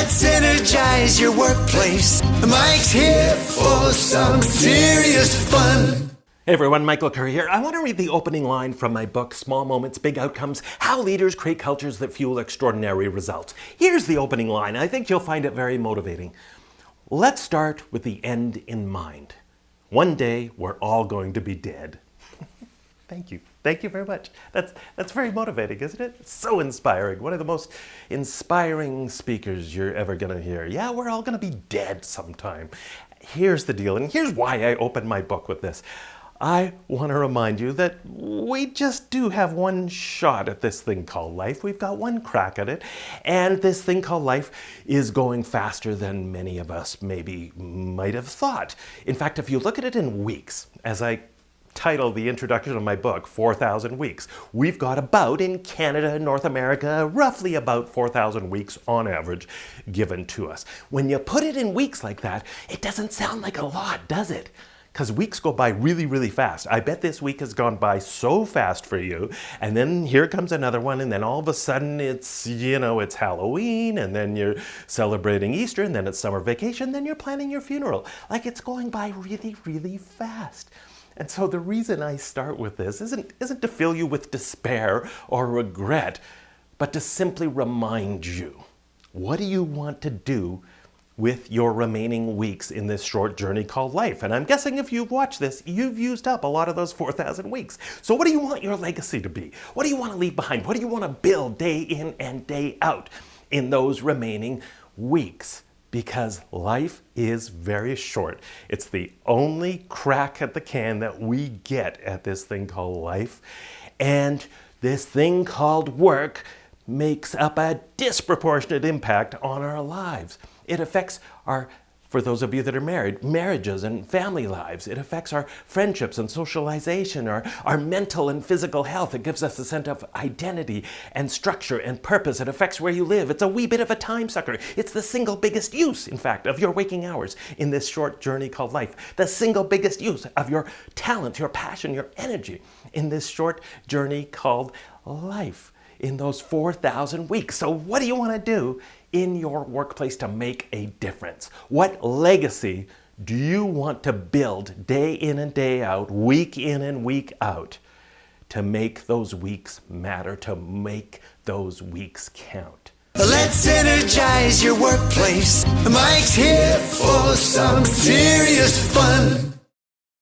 Let's energize your workplace. Mike's here for some serious fun. Hey everyone, Michael Kerr here. I want to read the opening line from my book, Small Moments, Big Outcomes, How Leaders Create Cultures That Fuel Extraordinary Results. Here's the opening line. I think you'll find it very motivating. Let's start with the end in mind. One day, we're all going to be dead. Thank you. Thank you very much. That's very motivating, isn't it? It's so inspiring. One of the most inspiring speakers you're ever going to hear. Yeah, we're all going to be dead sometime. Here's the deal, and here's why I opened my book with this. I want to remind you that we just do have one shot at this thing called life. We've got one crack at it. And this thing called life is going faster than many of us maybe might have thought. In fact, if you look at it in weeks, as I title the introduction of my book, 4,000 weeks. We've got about, in Canada and North America, roughly about 4,000 weeks on average given to us. When you put it in weeks like that, it doesn't sound like a lot, does it? Because weeks go by really, really fast. I bet this week has gone by so fast for you. And then here comes another one. And then all of a sudden it's, it's Halloween. And then you're celebrating Easter. And then it's summer vacation. Then you're planning your funeral. Like, it's going by really, really fast. And so the reason I start with this isn't to fill you with despair or regret, but to simply remind you, what do you want to do with your remaining weeks in this short journey called life? And I'm guessing if you've watched this, you've used up a lot of those 4,000 weeks. So what do you want your legacy to be? What do you want to leave behind? What do you want to build day in and day out in those remaining weeks? Because life is very short. It's the only crack at the can that we get at this thing called life. And this thing called work makes up a disproportionate impact on our lives. It affects for those of you that are married, marriages and family lives. It affects our friendships and socialization, our mental and physical health. It gives us a sense of identity and structure and purpose. It affects where you live. It's a wee bit of a time sucker. It's the single biggest use, in fact, of your waking hours in this short journey called life. The single biggest use of your talent, your passion, your energy in this short journey called life. In those 4,000 weeks. So what do you want to do in your workplace to make a difference? What legacy do you want to build day in and day out, week in and week out, to make those weeks matter, to make those weeks count? Let's energize your workplace. Mike's here for some serious fun.